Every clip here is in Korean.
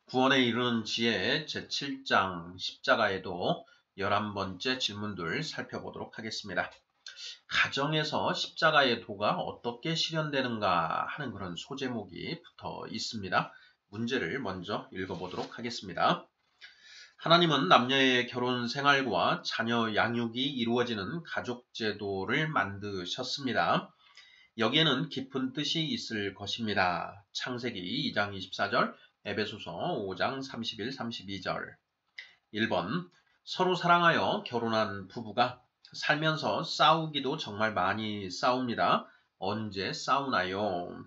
구원에 이르는 지혜 제7장 십자가에도 11번째 질문들 살펴보도록 하겠습니다. 가정에서 십자가의 도가 어떻게 실현되는가 하는 그런 소제목이 붙어 있습니다. 문제를 먼저 읽어보도록 하겠습니다. 하나님은 남녀의 결혼 생활과 자녀 양육이 이루어지는 가족제도를 만드셨습니다. 여기에는 깊은 뜻이 있을 것입니다. 창세기 2장 24절, 에베소서 5장 31, 32절. 1번, 서로 사랑하여 결혼한 부부가 살면서 싸우기도 정말 많이 싸웁니다. 언제 싸우나요?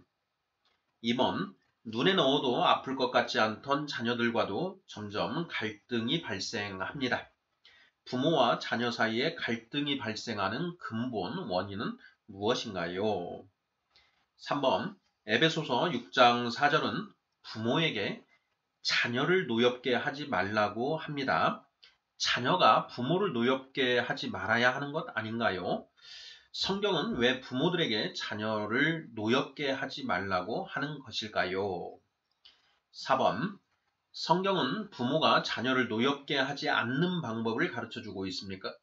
2번, 눈에 넣어도 아플 것 같지 않던 자녀들과도 점점 갈등이 발생합니다. 부모와 자녀 사이에 갈등이 발생하는 근본 원인은 무엇인가요? 3번, 에베소서 6장 4절은 부모에게 자녀를 노엽게 하지 말라고 합니다. 자녀가 부모를 노엽게 하지 말아야 하는 것 아닌가요? 성경은 왜 부모들에게 자녀를 노엽게 하지 말라고 하는 것일까요? 4번, 성경은 부모가 자녀를 노엽게 하지 않는 방법을 가르쳐주고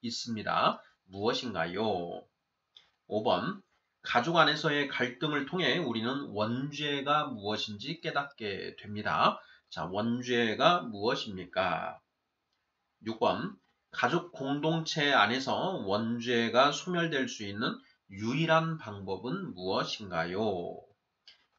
있습니다. 무엇인가요? 5번, 가족 안에서의 갈등을 통해 우리는 원죄가 무엇인지 깨닫게 됩니다. 자, 원죄가 무엇입니까? 6번, 가족 공동체 안에서 원죄가 소멸될 수 있는 유일한 방법은 무엇인가요?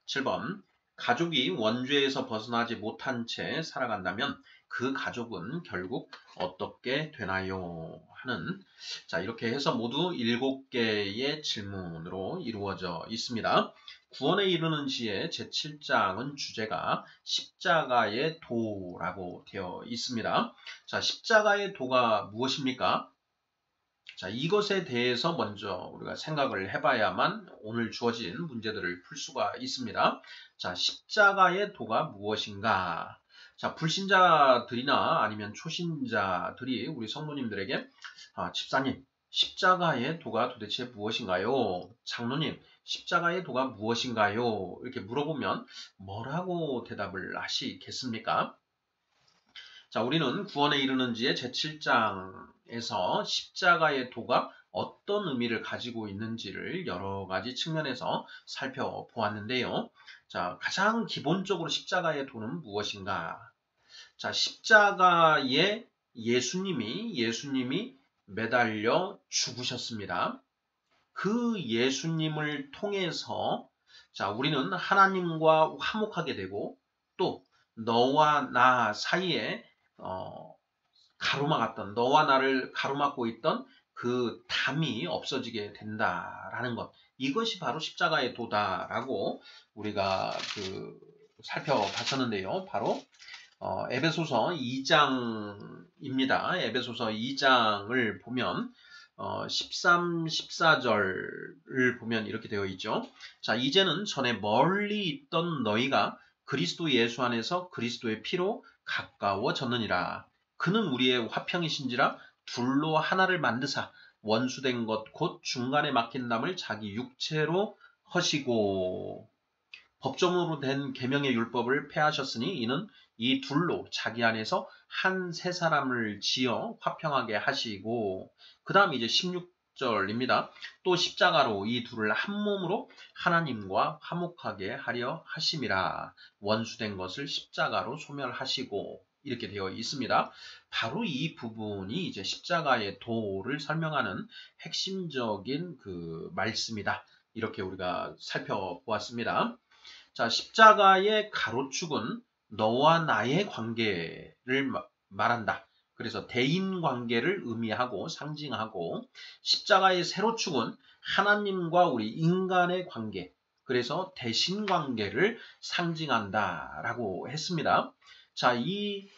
7번, 가족이 원죄에서 벗어나지 못한 채 살아간다면 그 가족은 결국 어떻게 되나요? 하는, 자, 이렇게 해서 모두 7개의 질문으로 이루어져 있습니다. 구원에 이르는 지혜 제7장은 주제가 십자가의 도라고 되어 있습니다. 자, 십자가의 도가 무엇입니까? 자, 이것에 대해서 먼저 우리가 생각을 해봐야만 오늘 주어진 문제들을 풀 수가 있습니다. 자, 십자가의 도가 무엇인가? 자, 불신자들이나 아니면 초신자들이 우리 성도님들에게 집사님, 십자가의 도가 도대체 무엇인가요? 장로님, 십자가의 도가 무엇인가요? 이렇게 물어보면 뭐라고 대답을 하시겠습니까? 자, 우리는 구원에 이르는 지의 제7장에서 십자가의 도가 어떤 의미를 가지고 있는지를 여러 가지 측면에서 살펴보았는데요. 자, 가장 기본적으로 십자가의 도는 무엇인가? 자, 십자가에 예수님이 매달려 죽으셨습니다. 그 예수님을 통해서 자, 우리는 하나님과 화목하게 되고 또 너와 나 사이에 가로막았던 너와 나를 가로막고 있던 그 담이 없어지게 된다라는 것. 이것이 바로 십자가의 도다라고 우리가 살펴봤었는데요. 바로 에베소서 2장입니다. 에베소서 2장을 보면 13, 14절을 보면 이렇게 되어 있죠. 자, 이제는 전에 멀리 있던 너희가 그리스도 예수 안에서 그리스도의 피로 가까워졌느니라. 그는 우리의 화평이신지라 둘로 하나를 만드사 원수된 것 곧 중간에 막힌 담을 자기 육체로 허시고 법정으로 된 계명의 율법을 폐하셨으니 이는 이 둘로 자기 안에서 한 세 사람을 지어 화평하게 하시고 그 다음 이제 16절입니다. 또 십자가로 이 둘을 한 몸으로 하나님과 화목하게 하려 하심이라. 원수된 것을 십자가로 소멸하시고 이렇게 되어 있습니다. 바로 이 부분이 이제 십자가의 도를 설명하는 핵심적인 그 말씀이다. 이렇게 우리가 살펴보았습니다. 자, 십자가의 가로축은 너와 나의 관계를 말한다. 그래서 대인 관계를 의미하고 상징하고 십자가의 세로축은 하나님과 우리 인간의 관계, 그래서 대신 관계를 상징한다라고 했습니다. 자, 이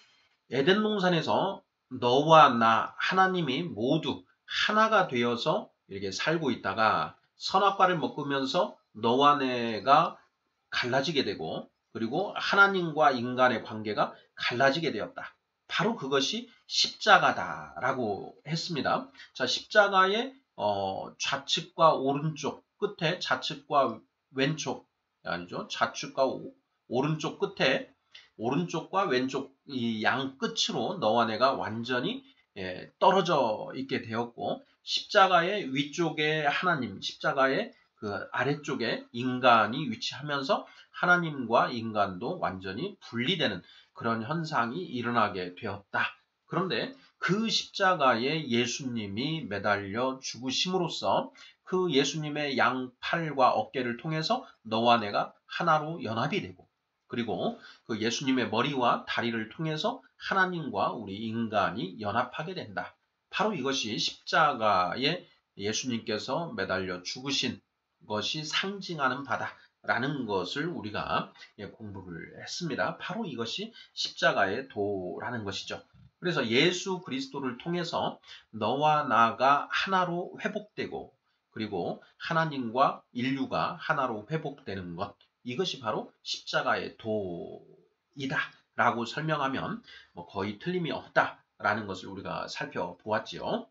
에덴 동산에서 너와 나 하나님이 모두 하나가 되어서 이렇게 살고 있다가 선악과를 먹으면서 너와 내가 갈라지게 되고 그리고 하나님과 인간의 관계가 갈라지게 되었다. 바로 그것이 십자가다라고 했습니다. 자, 십자가의 좌측과 오른쪽 끝에 좌측과 왼쪽 아니죠. 좌측과 오른쪽 끝에 오른쪽과 왼쪽 이 양 끝으로 너와 내가 완전히 떨어져 있게 되었고 십자가의 위쪽에 하나님, 십자가의 그 아래쪽에 인간이 위치하면서 하나님과 인간도 완전히 분리되는 그런 현상이 일어나게 되었다. 그런데 그 십자가에 예수님이 매달려 죽으심으로써 그 예수님의 양팔과 어깨를 통해서 너와 내가 하나로 연합이 되고 그리고 그 예수님의 머리와 다리를 통해서 하나님과 우리 인간이 연합하게 된다. 바로 이것이 십자가에 예수님께서 매달려 죽으신 것이 상징하는 바다라는 것을 우리가 공부를 했습니다. 바로 이것이 십자가의 도라는 것이죠. 그래서 예수 그리스도를 통해서 너와 나가 하나로 회복되고 그리고 하나님과 인류가 하나로 회복되는 것 이것이 바로 십자가의 도이다 라고 설명하면 거의 틀림이 없다라는 것을 우리가 살펴보았지요.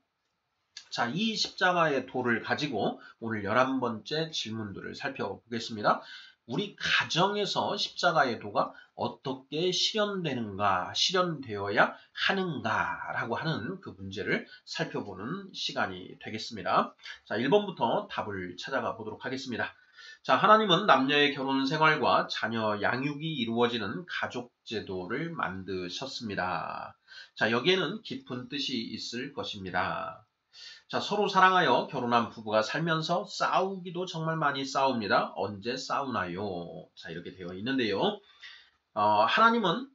자, 이 십자가의 도를 가지고 오늘 11번째 질문들을 살펴보겠습니다. 우리 가정에서 십자가의 도가 어떻게 실현되는가, 실현되어야 하는가라고 하는 그 문제를 살펴보는 시간이 되겠습니다. 자, 1번부터 답을 찾아가 보도록 하겠습니다. 자, 하나님은 남녀의 결혼 생활과 자녀 양육이 이루어지는 가족 제도를 만드셨습니다. 자, 여기에는 깊은 뜻이 있을 것입니다. 자, 서로 사랑하여 결혼한 부부가 살면서 싸우기도 정말 많이 싸웁니다. 언제 싸우나요? 자, 이렇게 되어 있는데요. 하나님은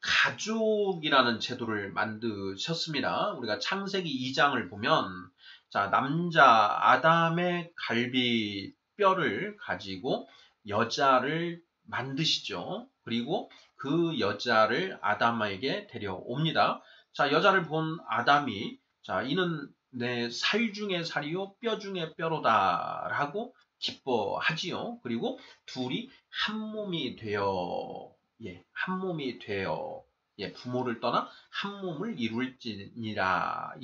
가족이라는 제도를 만드셨습니다. 우리가 창세기 2장을 보면, 자, 남자 아담의 갈비뼈를 가지고 여자를 만드시죠. 그리고 그 여자를 아담에게 데려옵니다. 자, 여자를 본 아담이, 자, 이는 내 살 중에 살이요 뼈 중에 뼈로다 라고 기뻐하지요. 그리고 둘이 한 몸이 되어 한 몸이 되어 부모를 떠나 한 몸을 이루니라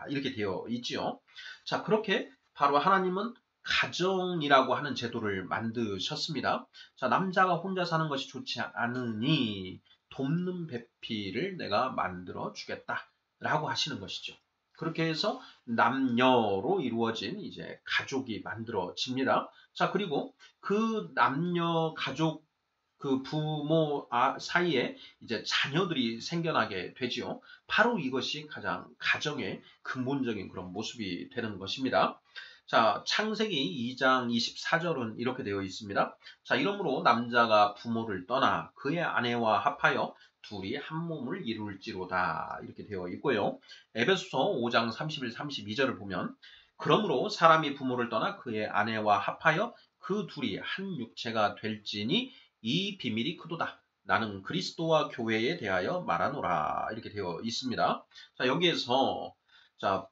이렇게 되어 있지요. 자, 그렇게 바로 하나님은 가정이라고 하는 제도를 만드셨습니다. 자, 남자가 혼자 사는 것이 좋지 않으니 돕는 배필을 내가 만들어 주겠다라고 하시는 것이죠. 그렇게 해서 남녀로 이루어진 이제 가족이 만들어집니다. 자, 그리고 그 남녀 가족 그 부모 사이에 이제 자녀들이 생겨나게 되지요. 바로 이것이 가장 가정의 근본적인 그런 모습이 되는 것입니다. 자, 창세기 2장 24절은 이렇게 되어 있습니다. 자, 이러므로 남자가 부모를 떠나 그의 아내와 합하여 둘이 한 몸을 이룰지로다 이렇게 되어 있고요. 에베소서 5장 31, 32절을 보면 그러므로 사람이 부모를 떠나 그의 아내와 합하여 그 둘이 한 육체가 될지니 이 비밀이 크도다. 나는 그리스도와 교회에 대하여 말하노라 이렇게 되어 있습니다. 자, 여기에서 자,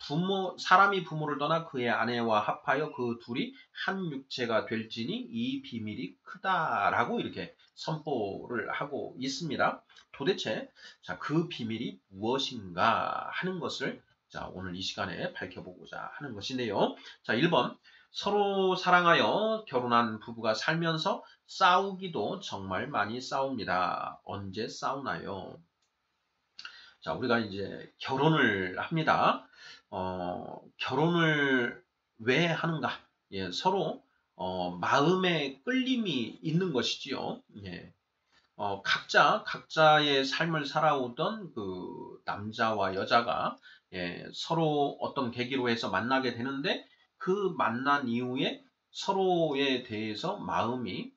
사람이 부모를 떠나 그의 아내와 합하여 그 둘이 한 육체가 될지니 이 비밀이 크다라고 이렇게 선포를 하고 있습니다. 도대체 자, 그 비밀이 무엇인가 하는 것을 자, 오늘 이 시간에 밝혀보고자 하는 것인데요. 자, 1번 서로 사랑하여 결혼한 부부가 살면서 싸우기도 정말 많이 싸웁니다. 언제 싸우나요? 자, 우리가 이제 결혼을 합니다. 결혼을 왜 하는가? 예, 서로 마음의 끌림이 있는 것이지요. 예. 각자의 삶을 살아오던 그 남자와 여자가 서로 어떤 계기로 해서 만나게 되는데 그 만난 이후에 서로에 대해서 마음이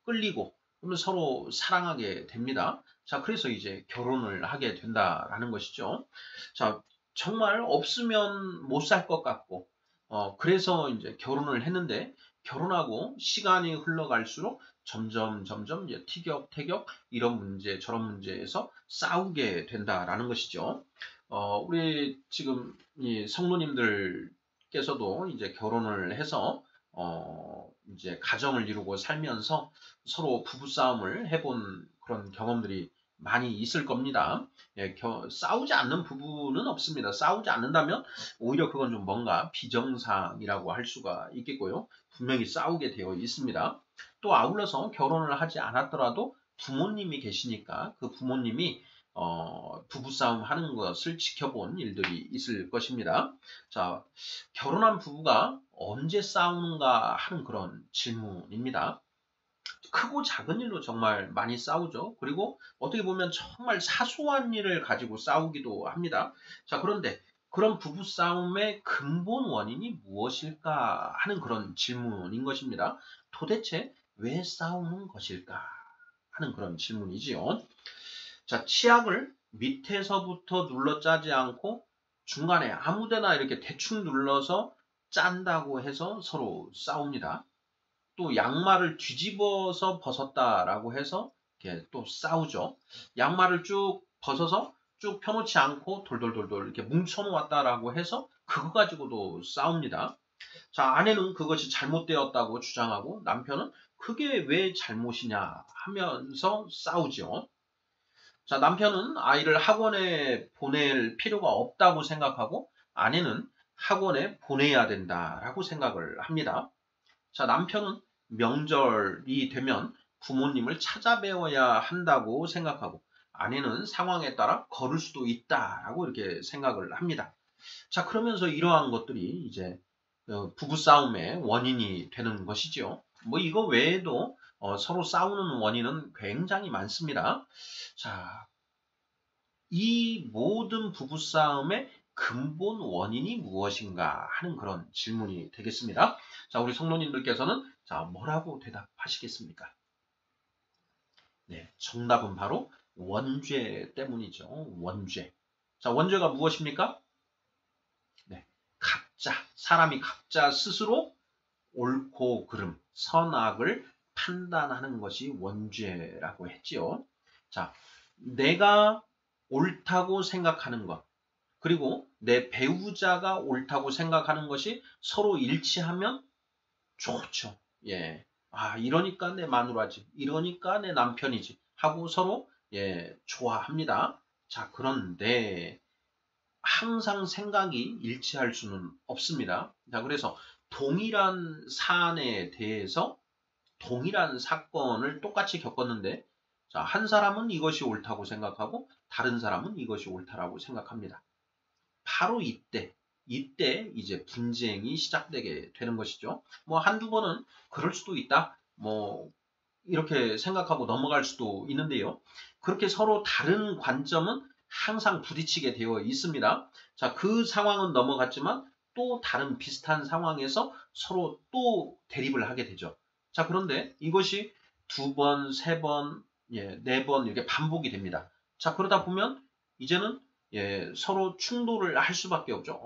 끌리고 그러면 서로 사랑하게 됩니다. 자, 그래서 이제 결혼을 하게 된다라는 것이죠. 자, 정말 없으면 못 살 것 같고 그래서 이제 결혼을 했는데 결혼하고 시간이 흘러갈수록 점점 이제 티격태격 이런 문제 저런 문제에서 싸우게 된다라는 것이죠. 우리 지금 이 성도님들께서도 이제 결혼을 해서 이제 가정을 이루고 살면서 서로 부부싸움을 해본 그런 경험들이 많이 있을 겁니다. 예, 싸우지 않는 부부는 없습니다. 싸우지 않는다면 오히려 그건 좀 뭔가 비정상이라고 할 수가 있겠고요. 분명히 싸우게 되어 있습니다. 또 아울러서 결혼을 하지 않았더라도 부모님이 계시니까 그 부모님이 부부싸움 하는 것을 지켜본 일들이 있을 것입니다. 자, 결혼한 부부가 언제 싸우는가 하는 그런 질문입니다. 크고 작은 일로 정말 많이 싸우죠. 그리고 어떻게 보면 정말 사소한 일을 가지고 싸우기도 합니다. 자, 그런데 그런 부부싸움의 근본 원인이 무엇일까 하는 그런 질문인 것입니다. 도대체 왜 싸우는 것일까 하는 그런 질문이지요. 자, 치약을 밑에서부터 눌러 짜지 않고 중간에 아무데나 이렇게 대충 눌러서 짠다고 해서 서로 싸웁니다. 또 양말을 뒤집어서 벗었다라고 해서 이렇게 또 싸우죠. 양말을 쭉 벗어서 쭉 펴놓지 않고 돌돌돌돌 이렇게 뭉쳐놓았다라고 해서 그거 가지고도 싸웁니다. 자, 아내는 그것이 잘못되었다고 주장하고 남편은 그게 왜 잘못이냐 하면서 싸우죠. 자, 남편은 아이를 학원에 보낼 필요가 없다고 생각하고 아내는 학원에 보내야 된다라고 생각을 합니다. 자, 남편은 명절이 되면 부모님을 찾아뵈어야 한다고 생각하고 아내는 상황에 따라 거를 수도 있다라고 이렇게 생각을 합니다. 자, 그러면서 이러한 것들이 이제 부부싸움의 원인이 되는 것이죠. 뭐 이거 외에도 서로 싸우는 원인은 굉장히 많습니다. 자, 이 모든 부부싸움의 근본 원인이 무엇인가 하는 그런 질문이 되겠습니다. 자, 우리 성도님들께서는 자, 뭐라고 대답하시겠습니까? 네, 정답은 바로 원죄 때문이죠. 원죄. 자, 원죄가 무엇입니까? 네, 각자, 사람이 각자 스스로 옳고 그름, 선악을 판단하는 것이 원죄라고 했지요. 자, 내가 옳다고 생각하는 것, 그리고 내 배우자가 옳다고 생각하는 것이 서로 일치하면 좋죠. 예. 아, 이러니까 내 마누라지, 이러니까 내 남편이지 하고 서로 예, 좋아합니다. 자, 그런데 항상 생각이 일치할 수는 없습니다. 자, 그래서 동일한 사안에 대해서 동일한 사건을 똑같이 겪었는데 자, 한 사람은 이것이 옳다고 생각하고 다른 사람은 이것이 옳다라고 생각합니다. 바로 이때 이제 분쟁이 시작되게 되는 것이죠. 뭐 한두 번은 그럴 수도 있다. 뭐 이렇게 생각하고 넘어갈 수도 있는데요. 그렇게 서로 다른 관점은 항상 부딪히게 되어 있습니다. 자, 그 상황은 넘어갔지만 또 다른 비슷한 상황에서 서로 또 대립을 하게 되죠. 자, 그런데 이것이 두 번, 세 번, 예, 네 번 이렇게 반복이 됩니다. 자, 그러다 보면 이제는 예, 서로 충돌을 할 수밖에 없죠.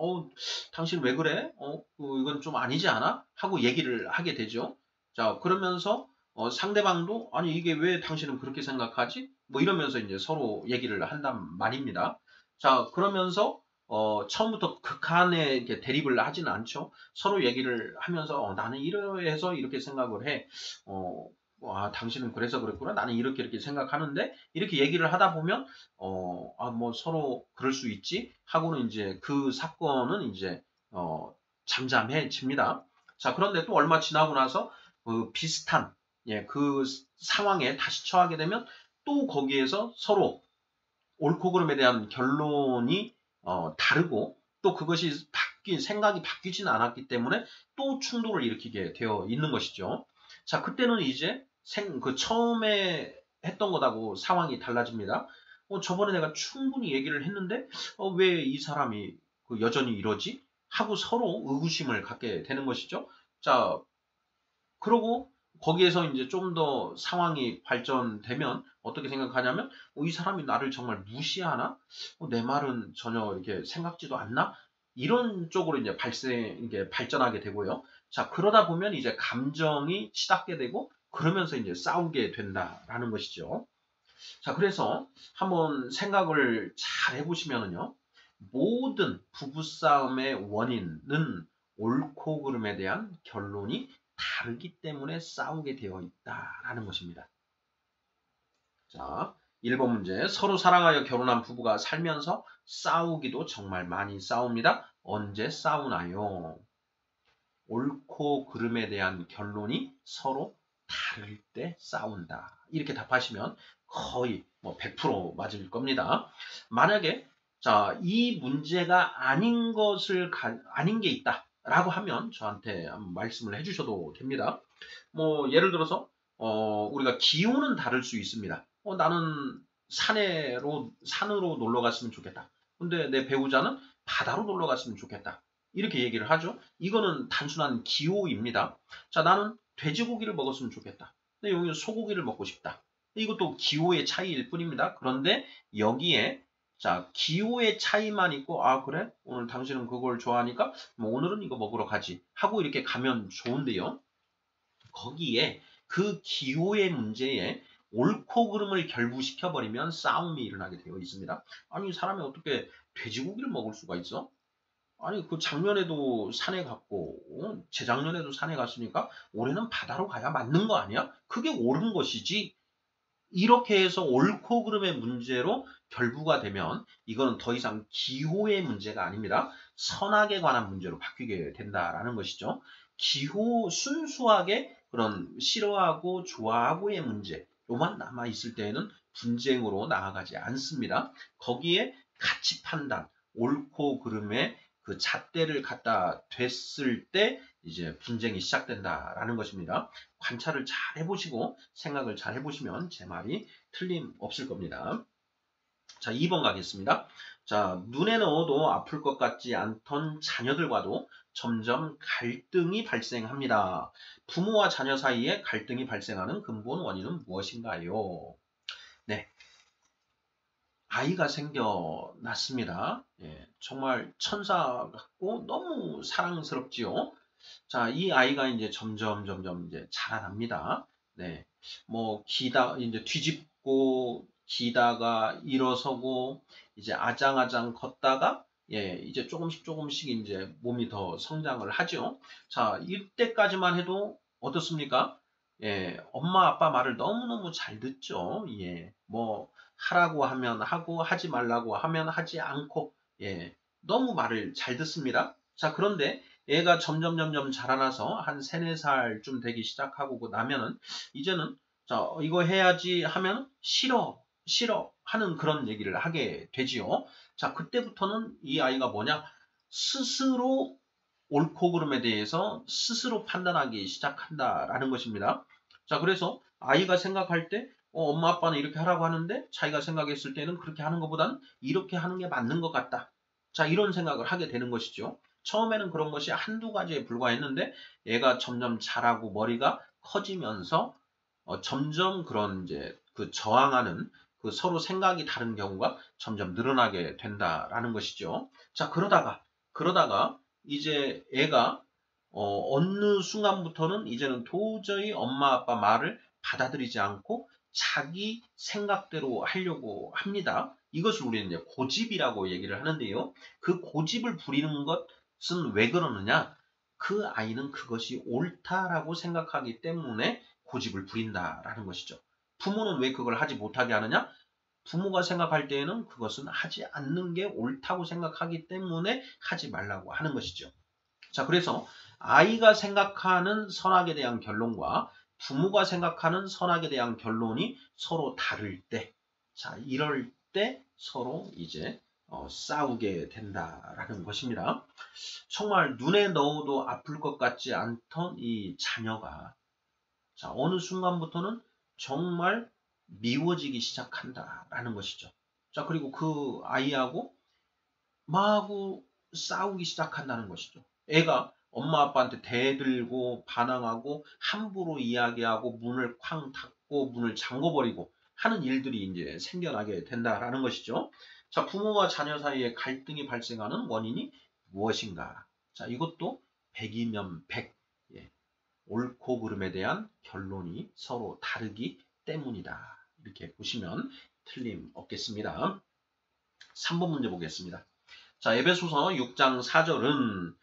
당신 왜 그래? 이건 좀 아니지 않아? 하고 얘기를 하게 되죠. 자, 그러면서 상대방도 아니 이게 왜 당신은 그렇게 생각하지? 뭐 이러면서 이제 서로 얘기를 한단 말입니다. 자, 그러면서 처음부터 극한의 이렇게 대립을 하지는 않죠. 서로 얘기를 하면서 나는 이러해서 이렇게 생각을 해. 와, 당신은 그래서 그랬구나. 나는 이렇게 생각하는데 이렇게 얘기를 하다 보면 뭐 서로 그럴 수 있지 하고는 이제 그 사건은 이제 잠잠해집니다. 자, 그런데 또 얼마 지나고 나서 그 비슷한 예, 그 상황에 다시 처하게 되면 또 거기에서 서로 옳고 그름에 대한 결론이 다르고 또 그것이 생각이 바뀌지는 않았기 때문에 또 충돌을 일으키게 되어 있는 것이죠. 자, 그때는 이제 그 처음에 했던 것하고 상황이 달라집니다. 저번에 내가 충분히 얘기를 했는데 왜 이 사람이 여전히 이러지? 하고 서로 의구심을 갖게 되는 것이죠. 자, 그러고 거기에서 이제 좀 더 상황이 발전되면 어떻게 생각하냐면 이 사람이 나를 정말 무시하나? 내 말은 전혀 이렇게 생각지도 않나? 이런 쪽으로 이제 이게 발전하게 되고요. 자, 그러다 보면 이제 감정이 치닫게 되고 그러면서 이제 싸우게 된다라는 것이죠. 자, 그래서 한번 생각을 잘 해보시면은요. 모든 부부싸움의 원인은 옳고 그름에 대한 결론이 다르기 때문에 싸우게 되어 있다라는 것입니다. 자, 1번 문제. 서로 사랑하여 결혼한 부부가 살면서 싸우기도 정말 많이 싸웁니다. 언제 싸우나요? 옳고 그름에 대한 결론이 서로 다를 때 싸운다. 이렇게 답하시면 거의 뭐 100% 맞을 겁니다. 만약에 자, 이 문제가 아닌 것을 아닌 게 있다라고 하면 저한테 한번 말씀을 해주셔도 됩니다. 뭐 예를 들어서 우리가 기호는 다를 수 있습니다. 나는 산으로 놀러 갔으면 좋겠다. 근데 내 배우자는 바다로 놀러 갔으면 좋겠다. 이렇게 얘기를 하죠. 이거는 단순한 기호입니다. 자, 나는 돼지고기를 먹었으면 좋겠다. 근데 여기는 소고기를 먹고 싶다. 이것도 기호의 차이일 뿐입니다. 그런데 여기에 자, 기호의 차이만 있고, 아, 그래? 오늘 당신은 그걸 좋아하니까, 뭐, 오늘은 이거 먹으러 가지. 하고 이렇게 가면 좋은데요. 거기에 그 기호의 문제에 옳고 그름을 결부시켜버리면 싸움이 일어나게 되어 있습니다. 아니, 사람이 어떻게 돼지고기를 먹을 수가 있어? 아니, 그 작년에도 산에 갔고, 재작년에도 산에 갔으니까 올해는 바다로 가야 맞는 거 아니야? 그게 옳은 것이지. 이렇게 해서 옳고 그름의 문제로 결부가 되면 이거는 더 이상 기호의 문제가 아닙니다. 선악에 관한 문제로 바뀌게 된다라는 것이죠. 기호 순수하게 그런 싫어하고 좋아하고의 문제 요만 남아 있을 때에는 분쟁으로 나아가지 않습니다. 거기에 가치 판단, 옳고 그름의 그 잣대를 갖다 댔을 때 이제 분쟁이 시작된다라는 것입니다. 관찰을 잘 해보시고 생각을 잘 해보시면 제 말이 틀림없을 겁니다. 자, 2번 가겠습니다. 자, 눈에 넣어도 아플 것 같지 않던 자녀들과도 점점 갈등이 발생합니다. 부모와 자녀 사이에 갈등이 발생하는 근본 원인은 무엇인가요? 네. 아이가 생겨났습니다. 예, 정말 천사 같고 너무 사랑스럽지요. 자, 이 아이가 이제 점점 이제 자라납니다. 네. 뭐 이제 뒤집고 기다가 일어서고 이제 아장아장 걷다가 예, 이제 조금씩 이제 몸이 더 성장을 하죠. 자, 이때까지만 해도 어떻습니까? 예, 엄마 아빠 말을 너무너무 잘 듣죠. 예. 뭐 하라고 하면 하고 하지 말라고 하면 하지 않고 예. 너무 말을 잘 듣습니다. 자, 그런데 애가 점점 자라나서 한 3, 4살쯤 되기 시작하고 나면은 이제는 자, 이거 해야지 하면 싫어 하는 그런 얘기를 하게 되지요. 자, 그때부터는 이 아이가 뭐냐? 스스로 옳고 그름에 대해서 스스로 판단하기 시작한다라는 것입니다. 자, 그래서 아이가 생각할 때 엄마 아빠는 이렇게 하라고 하는데 자기가 생각했을 때는 그렇게 하는 것보다는 이렇게 하는 게 맞는 것 같다. 자, 이런 생각을 하게 되는 것이죠. 처음에는 그런 것이 한두 가지에 불과했는데 얘가 점점 자라고 머리가 커지면서 점점 그런 이제 그 저항하는 그 서로 생각이 다른 경우가 점점 늘어나게 된다라는 것이죠. 자, 그러다가 이제 애가 어느 순간부터는 이제는 도저히 엄마 아빠 말을 받아들이지 않고 자기 생각대로 하려고 합니다. 이것을 우리는 이제 고집이라고 얘기를 하는데요. 그 고집을 부리는 것은 왜 그러느냐? 그 아이는 그것이 옳다라고 생각하기 때문에 고집을 부린다라는 것이죠. 부모는 왜 그걸 하지 못하게 하느냐? 부모가 생각할 때에는 그것은 하지 않는 게 옳다고 생각하기 때문에 하지 말라고 하는 것이죠. 자, 그래서 아이가 생각하는 선악에 대한 결론과 부모가 생각하는 선악에 대한 결론이 서로 다를 때, 자, 이럴 때 서로 이제 싸우게 된다라는 것입니다. 정말 눈에 넣어도 아플 것 같지 않던 이 자녀가 자, 어느 순간부터는 정말 미워지기 시작한다라는 것이죠. 자, 그리고 그 아이하고 마구 싸우기 시작한다는 것이죠. 애가 엄마 아빠한테 대들고 반항하고 함부로 이야기하고 문을 쾅 닫고 문을 잠궈버리고 하는 일들이 이제 생겨나게 된다라는 것이죠. 자, 부모와 자녀 사이에 갈등이 발생하는 원인이 무엇인가? 자, 이것도 100이면 100. 예, 옳고 그름에 대한 결론이 서로 다르기 때문이다. 이렇게 보시면 틀림없겠습니다. 3번 문제 보겠습니다. 자, 에베소서 6장 4절은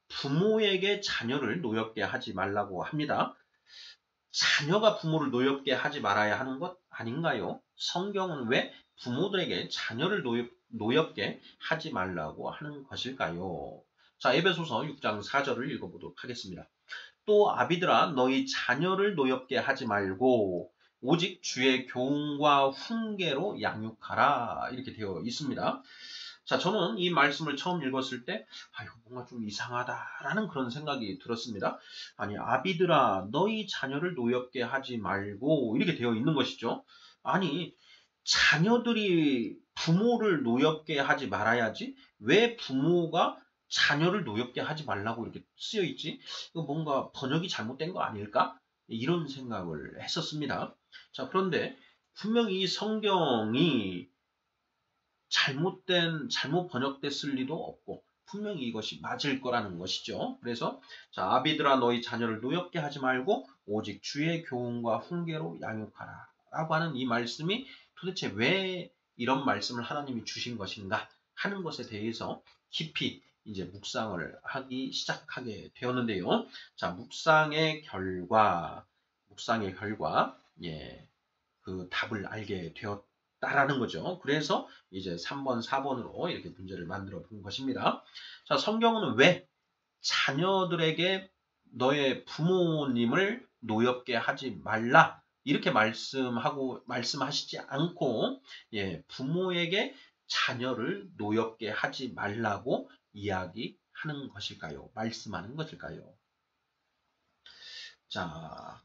부모에게 자녀를 노엽게 하지 말라고 합니다. 자녀가 부모를 노엽게 하지 말아야 하는 것 아닌가요? 성경은 왜 부모들에게 자녀를 노엽게 하지 말라고 하는 것일까요? 자, 에베소서 6장 4절을 읽어보도록 하겠습니다. 또 아비들아 너희 자녀를 노엽게 하지 말고 오직 주의 교훈과 훈계로 양육하라 이렇게 되어 있습니다. 자, 저는 이 말씀을 처음 읽었을 때 이거 뭔가 좀 이상하다라는 그런 생각이 들었습니다. 아니, 아비들아 너희 자녀를 노엽게 하지 말고 이렇게 되어 있는 것이죠. 아니, 자녀들이 부모를 노엽게 하지 말아야지 왜 부모가 자녀를 노엽게 하지 말라고 이렇게 쓰여 있지? 이거 뭔가 번역이 잘못된 거 아닐까? 이런 생각을 했었습니다. 자, 그런데 분명히 이 성경이 잘못 번역됐을 리도 없고 분명히 이것이 맞을 거라는 것이죠. 그래서 자, 아비들아 너희 자녀를 노엽게 하지 말고 오직 주의 교훈과 훈계로 양육하라 라고 하는 이 말씀이 도대체 왜 이런 말씀을 하나님이 주신 것인가 하는 것에 대해서 깊이 이제 묵상을 하기 시작하게 되었는데요. 자, 묵상의 결과, 예, 그 답을 알게 되었다라는 거죠. 그래서 이제 3번, 4번으로 이렇게 문제를 만들어 본 것입니다. 자, 성경은 왜 자녀들에게 너의 부모님을 노엽게 하지 말라 이렇게 말씀하시지 않고 예, 부모에게 자녀를 노엽게 하지 말라고 이야기하는 것일까요? 말씀하는 것일까요? 자,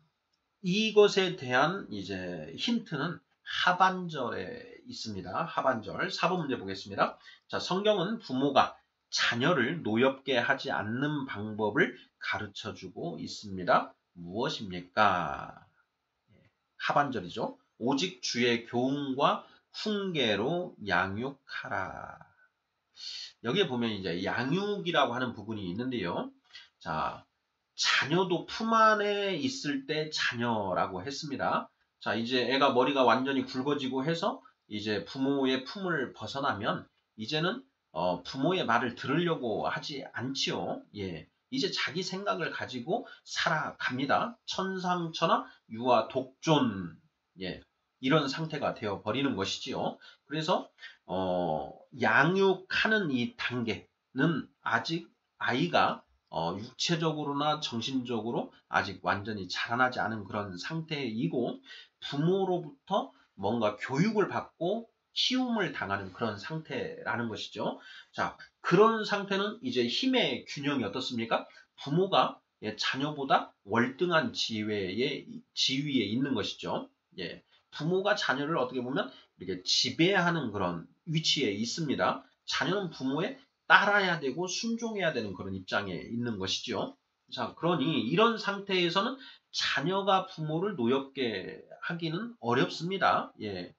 이것에 대한 이제 힌트는 하반절에 있습니다. 하반절 4번 문제 보겠습니다. 자, 성경은 부모가 자녀를 노엽게 하지 않는 방법을 가르쳐주고 있습니다. 무엇입니까? 하반절이죠. 오직 주의 교훈과 훈계로 양육하라. 여기에 보면 이제 양육이라고 하는 부분이 있는데요. 자, 자녀도 품 안에 있을 때 자녀라고 했습니다. 자, 이제 애가 머리가 완전히 굵어지고 해서 이제 부모의 품을 벗어나면 이제는 부모의 말을 들으려고 하지 않지요. 예. 이제 자기 생각을 가지고 살아갑니다. 천상천하 유아 독존. 예. 이런 상태가 되어 버리는 것이지요. 그래서 양육하는 이 단계는 아직 아이가 육체적으로나 정신적으로 아직 완전히 자라나지 않은 그런 상태이고 부모로부터 뭔가 교육을 받고 키움을 당하는 그런 상태라는 것이죠. 자, 그런 상태는 이제 힘의 균형이 어떻습니까? 부모가 자녀보다 월등한 지위에 있는 것이죠. 예, 부모가 자녀를 어떻게 보면 이렇게 지배하는 그런 위치에 있습니다. 자녀는 부모의 따라야 되고 순종해야 되는 그런 입장에 있는 것이죠. 자, 그러니 이런 상태에서는 자녀가 부모를 노엽게 하기는 어렵습니다. 예,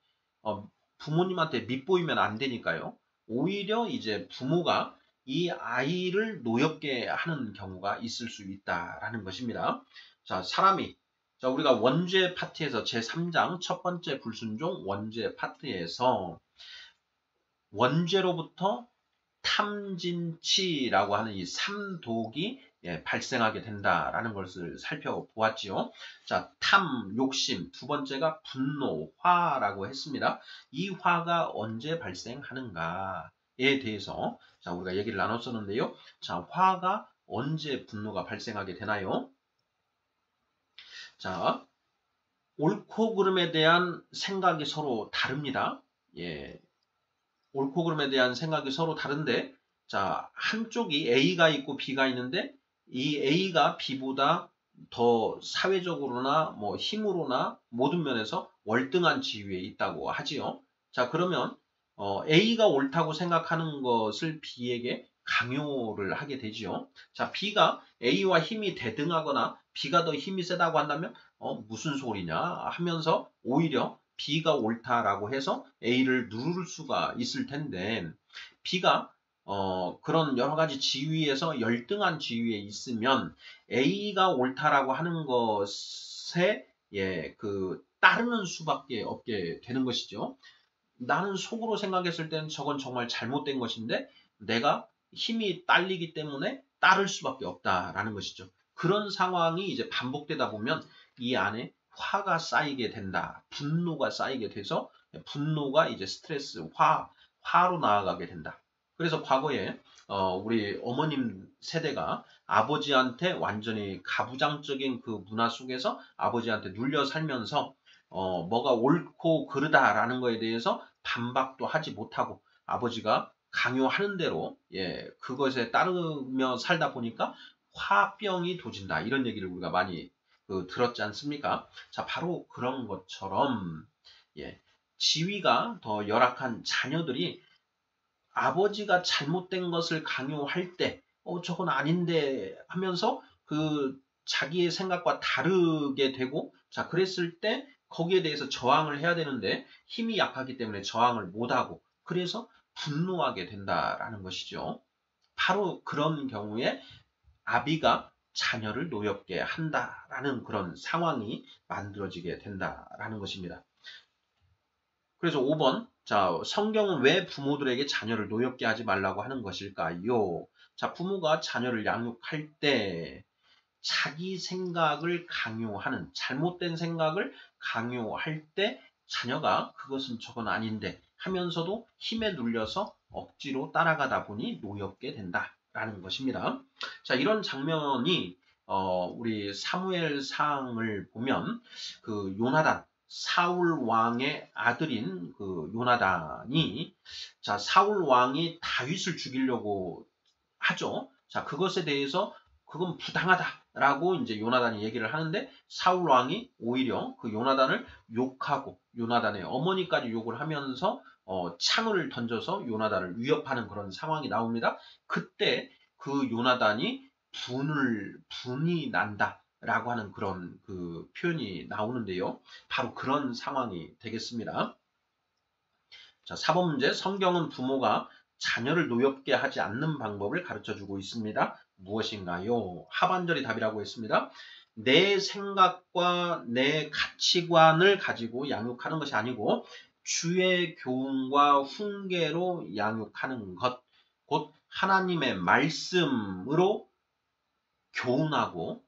부모님한테 밑보이면 안 되니까요. 오히려 이제 부모가 이 아이를 노엽게 하는 경우가 있을 수 있다라는 것입니다. 자, 자, 우리가 원죄 파트에서 제3장 첫 번째 불순종 원죄 파트에서 원죄로부터 탐진치라고 하는 이 삼독이 발생하게 된다라는 것을 살펴보았지요. 자, 탐, 욕심, 두 번째가 분노, 화라고 했습니다. 이 화가 언제 발생하는가에 대해서 자, 우리가 얘기를 나눴었는데요. 자, 화가 언제 분노가 발생하게 되나요? 자, 옳고 그름에 대한 생각이 서로 다릅니다. 예, 옳고 그름에 대한 생각이 서로 다른데 자, 한쪽이 A가 있고 B가 있는데 이 A가 B보다 더 사회적으로나 뭐 힘으로나 모든 면에서 월등한 지위에 있다고 하지요. 자, 그러면 A가 옳다고 생각하는 것을 B에게 강요를 하게 되지요. 자, B가 A와 힘이 대등하거나 B가 더 힘이 세다고 한다면 무슨 소리냐 하면서 오히려 B가 옳다라고 해서 A를 누를 수가 있을 텐데 B가 그런 여러 가지 지위에서 열등한 지위에 있으면 A가 옳다라고 하는 것에 따르는 수밖에 없게 되는 것이죠. 나는 속으로 생각했을 때는 저건 정말 잘못된 것인데 내가 힘이 딸리기 때문에 따를 수밖에 없다라는 것이죠. 그런 상황이 이제 반복되다 보면 이 안에 화가 쌓이게 된다. 분노가 쌓이게 돼서 분노가 이제 스트레스, 화로 나아가게 된다. 그래서 과거에 우리 어머님 세대가 아버지한테 완전히 가부장적인 그 문화 속에서 아버지한테 눌려 살면서 뭐가 옳고 그르다라는 거에 대해서 반박도 하지 못하고 아버지가 강요하는 대로 그것에 따르며 살다 보니까 화병이 도진다. 이런 얘기를 우리가 많이 들었지 않습니까? 자, 바로 그런 것처럼 지위가 더 열악한 자녀들이 아버지가 잘못된 것을 강요할 때, 저건 아닌데 하면서 자기의 생각과 다르게 되고, 자, 그랬을 때 거기에 대해서 저항을 해야 되는데 힘이 약하기 때문에 저항을 못하고, 그래서 분노하게 된다라는 것이죠. 바로 그런 경우에 아비가 자녀를 노엽게 한다라는 그런 상황이 만들어지게 된다라는 것입니다. 그래서 5번. 자, 성경은 왜 부모들에게 자녀를 노엽게 하지 말라고 하는 것일까요? 자, 부모가 자녀를 양육할 때 자기 생각을 강요하는, 잘못된 생각을 강요할 때 자녀가 그것은 저건 아닌데 하면서도 힘에 눌려서 억지로 따라가다 보니 노엽게 된다라는 것입니다. 자, 이런 장면이 우리 사무엘상을 보면 그 요나단, 사울 왕의 아들인 그 요나단이 자, 사울 왕이 다윗을 죽이려고 하죠. 자, 그것에 대해서 그건 부당하다라고 이제 요나단이 얘기를 하는데 사울 왕이 오히려 그 요나단을 욕하고 요나단의 어머니까지 욕을 하면서 창을 던져서 요나단을 위협하는 그런 상황이 나옵니다. 그때 그 요나단이 분이 난다라고 하는 그런 그 표현이 나오는데요. 바로 그런 상황이 되겠습니다. 자, 4번 문제. 성경은 부모가 자녀를 노엽게 하지 않는 방법을 가르쳐주고 있습니다. 무엇인가요? 하반절이 답이라고 했습니다. 내 생각과 내 가치관을 가지고 양육하는 것이 아니고 주의 교훈과 훈계로 양육하는 것, 곧 하나님의 말씀으로 교훈하고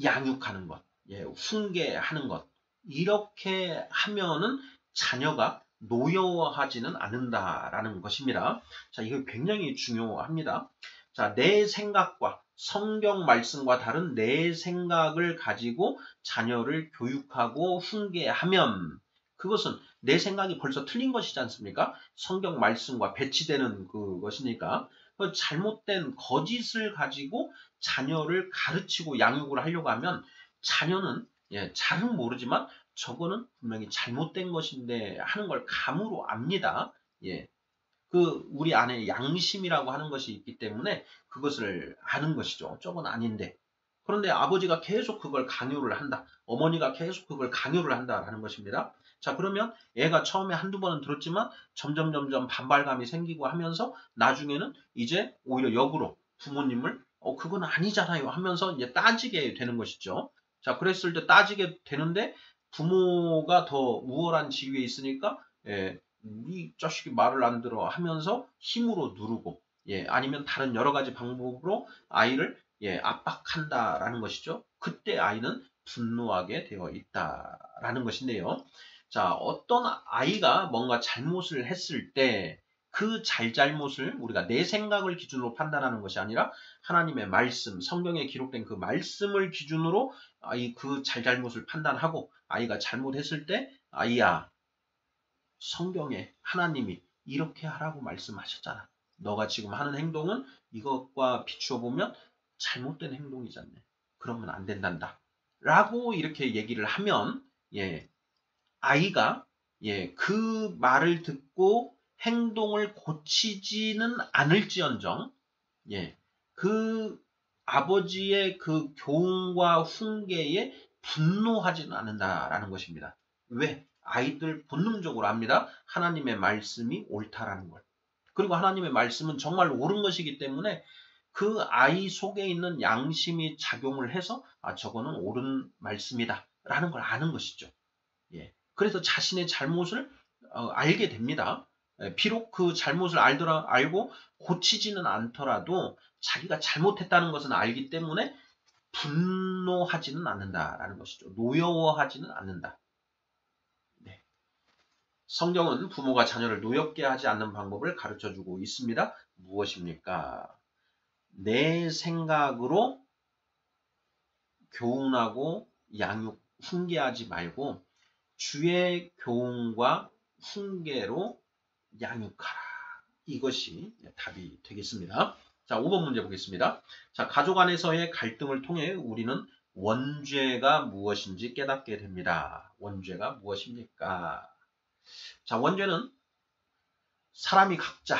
양육하는 것, 훈계하는 것. 이렇게 하면은 자녀가 노여워하지는 않는다라는 것입니다. 자, 이거 굉장히 중요합니다. 자, 내 생각과 성경 말씀과 다른 내 생각을 가지고 자녀를 교육하고 훈계하면 그것은 내 생각이 벌써 틀린 것이지 않습니까? 성경 말씀과 배치되는 그것이니까 그 잘못된 거짓을 가지고 자녀를 가르치고 양육을 하려고 하면 자녀는 잘은 모르지만 저거는 분명히 잘못된 것인데 하는 걸 감으로 압니다. 우리 안에 양심이라고 하는 것이 있기 때문에 그것을 아는 것이죠. 저건 아닌데. 그런데 아버지가 계속 그걸 강요를 한다. 어머니가 계속 그걸 강요를 한다라는 것입니다. 자, 그러면 애가 처음에 한두 번은 들었지만 점점 반발감이 생기고 하면서 나중에는 이제 오히려 역으로 부모님을 그건 아니잖아요 하면서 이제 따지게 되는 것이죠. 자, 그랬을 때 따지게 되는데 부모가 더 우월한 지위에 있으니까 이 자식이 말을 안 들어 하면서 힘으로 누르고 아니면 다른 여러 가지 방법으로 아이를 압박한다라는 것이죠. 그때 아이는 분노하게 되어 있다라는 것인데요. 자, 어떤 아이가 뭔가 잘못을 했을 때 그 잘못을 우리가 내 생각을 기준으로 판단하는 것이 아니라 하나님의 말씀, 성경에 기록된 그 말씀을 기준으로 아이 그 잘못을 판단하고 아이가 잘못했을 때 아이야, 성경에 하나님이 이렇게 하라고 말씀하셨잖아. 너가 지금 하는 행동은 이것과 비추어 보면 잘못된 행동이잖아. 그러면 안 된단다. 라고 이렇게 얘기를 하면 아이가 그 말을 듣고 행동을 고치지는 않을지언정 그 아버지의 그 교훈과 훈계에 분노하지는 않는다라는 것입니다. 왜? 아이들 본능적으로 압니다. 하나님의 말씀이 옳다라는 걸. 그리고 하나님의 말씀은 정말 옳은 것이기 때문에 그 아이 속에 있는 양심이 작용을 해서 저거는 옳은 말씀이다 라는 걸 아는 것이죠. 그래서 자신의 잘못을 알게 됩니다. 비록 그 잘못을 알고 고치지는 않더라도 자기가 잘못했다는 것은 알기 때문에 분노하지는 않는다라는 것이죠. 노여워하지는 않는다. 성경은 부모가 자녀를 노엽게 하지 않는 방법을 가르쳐주고 있습니다. 무엇입니까? 내 생각으로 교훈하고 훈계하지 말고 주의 교훈과 훈계로 양육하라. 이것이 답이 되겠습니다. 자, 5번 문제 보겠습니다. 자, 가족 안에서의 갈등을 통해 우리는 원죄가 무엇인지 깨닫게 됩니다. 원죄가 무엇입니까? 자, 원죄는 사람이 각자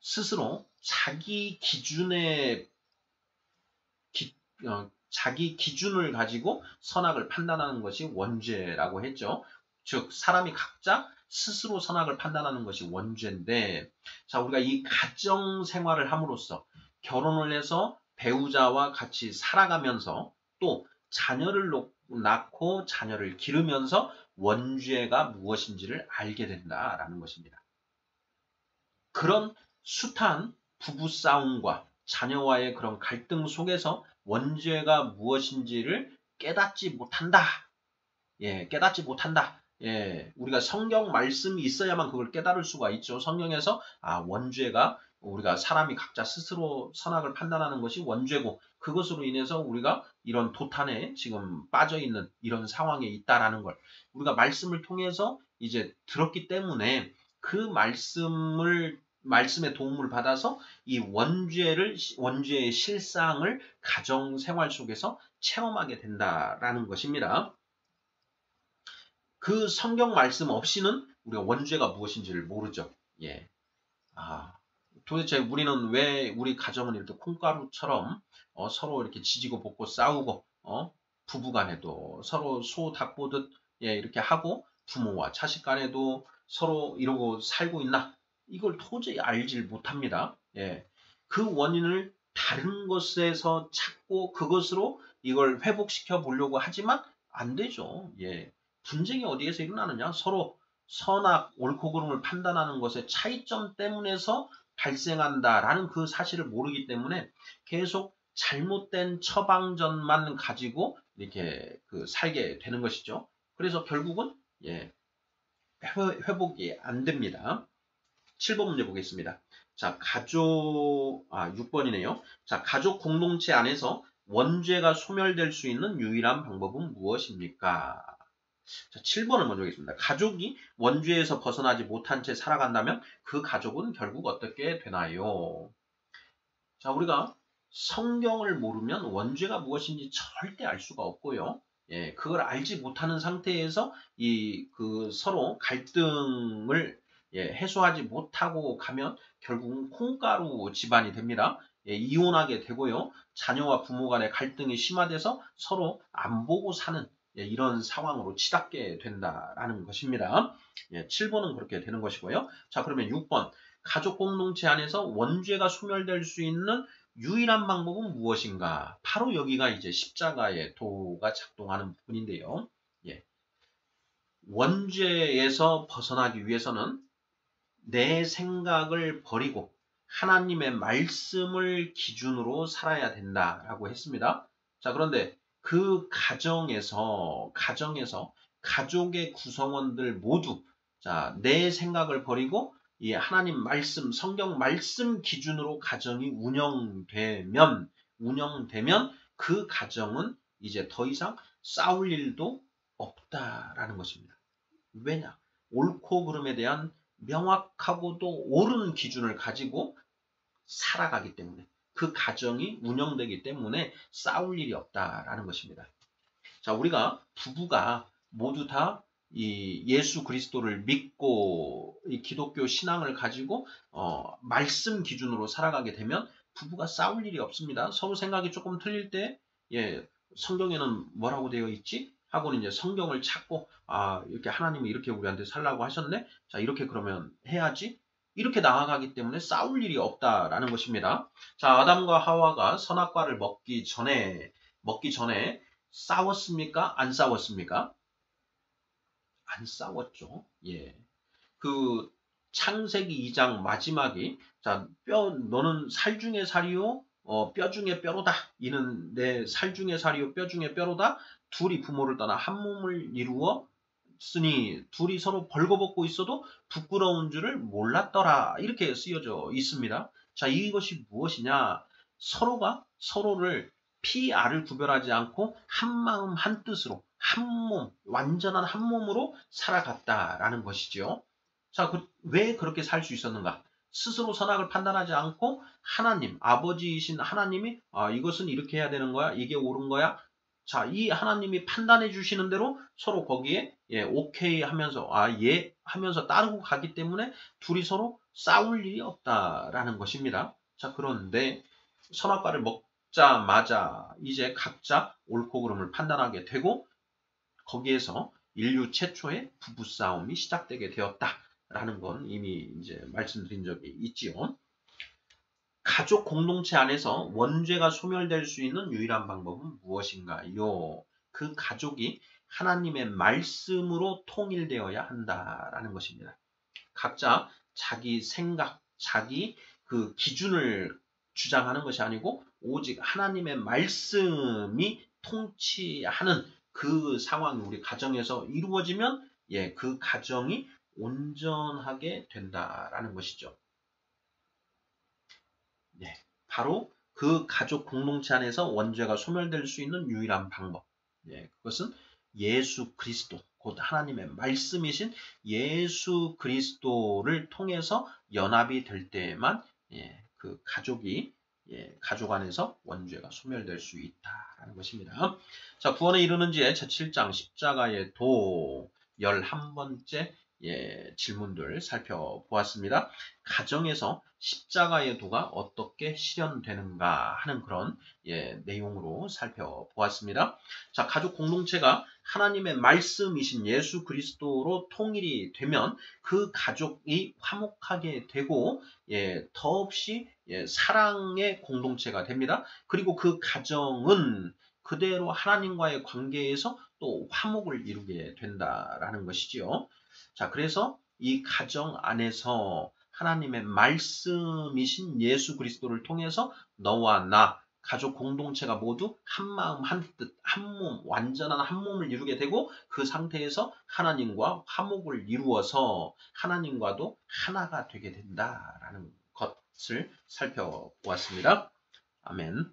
스스로 자기 기준을 가지고 선악을 판단하는 것이 원죄라고 했죠. 즉 사람이 각자 스스로 선악을 판단하는 것이 원죄인데, 자, 우리가 이 가정 생활을 함으로써 결혼을 해서 배우자와 같이 살아가면서 또 자녀를 낳고 자녀를 기르면서 원죄가 무엇인지를 알게 된다라는 것입니다. 그런 숱한 부부싸움과 자녀와의 그런 갈등 속에서 원죄가 무엇인지를 깨닫지 못한다. 깨닫지 못한다. 우리가 성경 말씀이 있어야만 그걸 깨달을 수가 있죠. 성경에서 원죄가 우리가 사람이 각자 스스로 선악을 판단하는 것이 원죄고 그것으로 인해서 우리가 이런 도탄에 지금 빠져있는 이런 상황에 있다라는 걸 우리가 말씀을 통해서 이제 들었기 때문에 그 말씀의 도움을 받아서 이 원죄의 실상을 가정 생활 속에서 체험하게 된다라는 것입니다. 그 성경 말씀 없이는 우리가 원죄가 무엇인지를 모르죠. 도대체 우리는 왜 우리 가정은 이렇게 콩가루처럼 서로 이렇게 지지고 볶고 싸우고 부부간에도 서로 소 닭보듯 이렇게 하고 부모와 자식 간에도 서로 이러고 살고 있나? 이걸 도저히 알질 못합니다. 그 원인을 다른 것에서 찾고 그것으로 이걸 회복시켜 보려고 하지만 안 되죠. 분쟁이 어디에서 일어나느냐? 서로 선악, 옳고 그름을 판단하는 것의 차이점 때문에서 발생한다라는 그 사실을 모르기 때문에 계속 잘못된 처방전만 가지고 이렇게 살게 되는 것이죠. 그래서 결국은 회복이 안 됩니다. 7번 문제 보겠습니다. 자, 6번이네요. 자, 가족 공동체 안에서 원죄가 소멸될 수 있는 유일한 방법은 무엇입니까? 자, 7번을 먼저 보겠습니다. 가족이 원죄에서 벗어나지 못한 채 살아간다면 그 가족은 결국 어떻게 되나요? 자, 우리가 성경을 모르면 원죄가 무엇인지 절대 알 수가 없고요. 그걸 알지 못하는 상태에서 서로 갈등을 해소하지 못하고 가면 결국은 콩가루 집안이 됩니다. 이혼하게 되고요. 자녀와 부모 간의 갈등이 심화돼서 서로 안 보고 사는 이런 상황으로 치닫게 된다라는 것입니다. 7번은 그렇게 되는 것이고요. 자, 그러면 6번. 가족 공동체 안에서 원죄가 소멸될 수 있는 유일한 방법은 무엇인가? 바로 여기가 이제 십자가의 도가 작동하는 부분인데요. 원죄에서 벗어나기 위해서는 내 생각을 버리고 하나님의 말씀을 기준으로 살아야 된다라고 했습니다. 자, 그런데 그 가정에서 가족의 구성원들 모두 내 생각을 버리고 이 하나님 말씀, 성경 말씀 기준으로 가정이 운영되면 그 가정은 이제 더 이상 싸울 일도 없다라는 것입니다. 왜냐? 옳고 그름에 대한 명확하고도 옳은 기준을 가지고 살아가기 때문에 그 가정이 운영되기 때문에 싸울 일이 없다라는 것입니다. 자, 우리가 부부가 모두 다 이 예수 그리스도를 믿고 이 기독교 신앙을 가지고 말씀 기준으로 살아가게 되면 부부가 싸울 일이 없습니다. 서로 생각이 조금 틀릴 때 성경에는 뭐라고 되어 있지? 하고는 이제 성경을 찾고 이렇게 하나님이 이렇게 우리한테 살라고 하셨네? 자, 이렇게 그러면 해야지? 이렇게 나아가기 때문에 싸울 일이 없다라는 것입니다. 자, 아담과 하와가 선악과를 먹기 전에 싸웠습니까? 안 싸웠습니까? 안 싸웠죠. 그 창세기 2장 마지막이 너는 살 중에 살이요 뼈 중에 뼈로다. 이는 내 살 중에 살이요 뼈 중에 뼈로다. 둘이 부모를 떠나 한 몸을 이루어 쓰니 둘이 서로 벌거벗고 있어도 부끄러운 줄을 몰랐더라. 이렇게 쓰여져 있습니다. 자, 이것이 무엇이냐? 서로가 서로를 피, 알을 구별하지 않고 한 마음 한 뜻으로 한 몸, 완전한 한 몸으로 살아갔다라는 것이죠. 자, 왜 그렇게 살 수 있었는가? 스스로 선악을 판단하지 않고 하나님, 아버지이신 하나님이 이것은 이렇게 해야 되는 거야. 이게 옳은 거야. 자, 이 하나님이 판단해 주시는 대로 서로 거기에 오케이 하면서 예 하면서 따르고 가기 때문에 둘이 서로 싸울 일이 없다라는 것입니다. 자, 그런데 선악과를 먹자마자 이제 각자 옳고 그름을 판단하게 되고 거기에서 인류 최초의 부부싸움이 시작되게 되었다라는 건 이미 이제 말씀드린 적이 있지요. 가족 공동체 안에서 원죄가 소멸될 수 있는 유일한 방법은 무엇인가요? 그 가족이 하나님의 말씀으로 통일되어야 한다라는 것입니다. 각자 자기 생각, 자기 그 기준을 주장하는 것이 아니고 오직 하나님의 말씀이 통치하는 그 상황이 우리 가정에서 이루어지면 그 가정이 온전하게 된다라는 것이죠. 네, 바로 그 가족 공동체 안에서 원죄가 소멸될 수 있는 유일한 방법. 그것은 예수 그리스도, 곧 하나님의 말씀이신 예수 그리스도를 통해서 연합이 될 때에만 그 가족이 가족 안에서 원죄가 소멸될 수 있다라는 것입니다. 자, 구원에 이르는 지의 제7장 십자가의 도 11번째 질문들 살펴보았습니다. 가정에서 십자가의 도가 어떻게 실현되는가 하는 그런 내용으로 살펴보았습니다. 자, 가족 공동체가 하나님의 말씀이신 예수 그리스도로 통일이 되면 그 가족이 화목하게 되고 더없이 사랑의 공동체가 됩니다. 그리고 그 가정은 그대로 하나님과의 관계에서 또 화목을 이루게 된다라는 것이지요. 자, 그래서 이 가정 안에서 하나님의 말씀이신 예수 그리스도를 통해서 너와 나, 가족 공동체가 모두 한 마음 한 뜻, 한 몸, 완전한 한 몸을 이루게 되고 그 상태에서 하나님과 화목을 이루어서 하나님과도 하나가 되게 된다라는 것을 살펴보았습니다. 아멘.